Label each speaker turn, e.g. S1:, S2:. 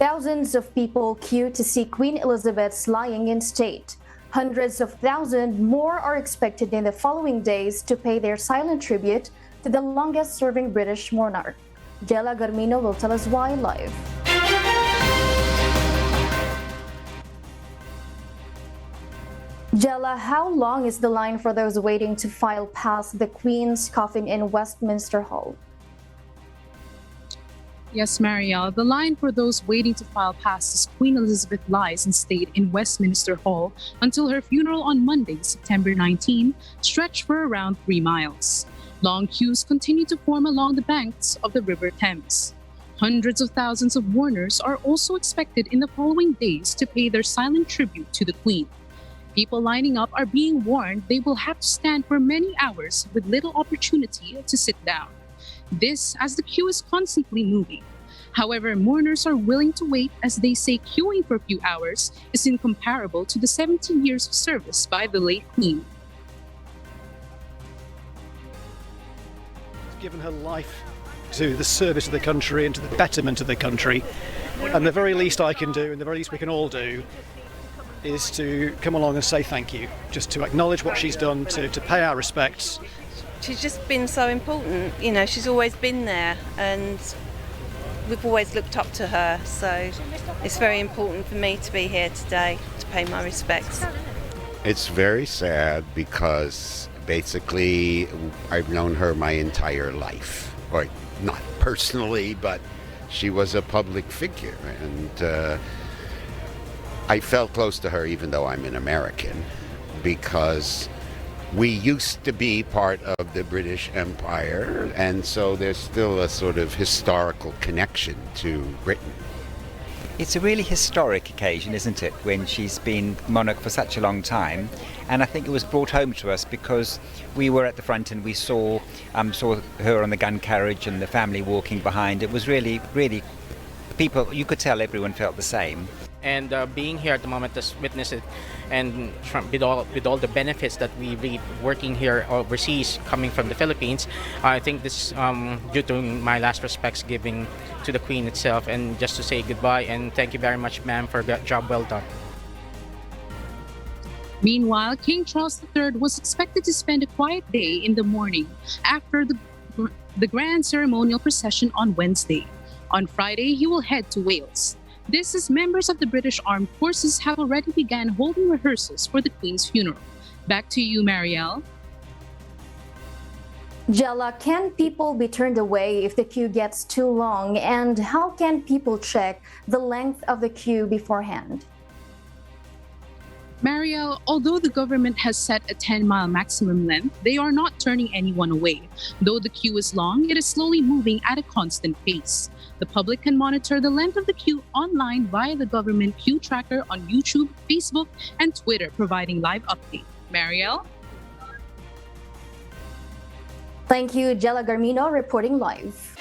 S1: Thousands of people queue to see Queen Elizabeth's lying in state. Hundreds of thousands more are expected in the following days to pay their silent tribute to the longest-serving British monarch. Jella Garmino will tell us why live. Jella, how long is the line for those waiting to file past the Queen's coffin in Westminster Hall?
S2: Yes, Marielle, the line for those waiting to file past as Queen Elizabeth lies in state in Westminster Hall until her funeral on Monday, September 19, stretched for around 3 miles. Long queues continue to form along the banks of the River Thames. Hundreds of thousands of mourners are also expected in the following days to pay their silent tribute to the Queen. People lining up are being warned they will have to stand for many hours with little opportunity to sit down. This as the queue is constantly moving. However, mourners are willing to wait as they say queuing for a few hours is incomparable to the 17 years of service by the late Queen.
S3: Given her life to the service of the country and to the betterment of the country, and the very least I can do and the very least we can all do is to come along and say thank you, just to acknowledge what she's done, to pay our respects.
S4: She's just been so important, you know, she's always been there and we've always looked up to her, so it's very important for me to be here today to pay my respects.
S5: It's very sad because basically I've known her my entire life, or not personally, but she was a public figure, and I felt close to her even though I'm an American, because we used to be part of the British Empire, and so there's still a sort of historical connection to Britain.
S6: It's a really historic occasion, isn't it, when she's been monarch for such a long time, and I think it was brought home to us because we were at the front and we saw her on the gun carriage and the family walking behind. It was really, people, you could tell everyone felt the same.
S7: And being here at the moment to witness it, and with all the benefits that we read working here overseas, coming from the Philippines, I think this due to my last respects giving to the Queen itself, and just to say goodbye and thank you very much, ma'am, for a job well done.
S2: Meanwhile, King Charles III was expected to spend a quiet day in the morning after the grand ceremonial procession on Wednesday. On Friday, he will head to Wales. This as members of the British Armed Forces have already begun holding rehearsals for the Queen's funeral. Back to you, Marielle.
S1: Jella, can people be turned away if the queue gets too long? And how can people check the length of the queue beforehand?
S2: Marielle, although the government has set a 10-mile maximum length, they are not turning anyone away. Though the queue is long, it is slowly moving at a constant pace. The public can monitor the length of the queue online via the government queue tracker on YouTube, Facebook, and Twitter, providing live updates. Marielle?
S1: Thank you, Jella Garmino, reporting live.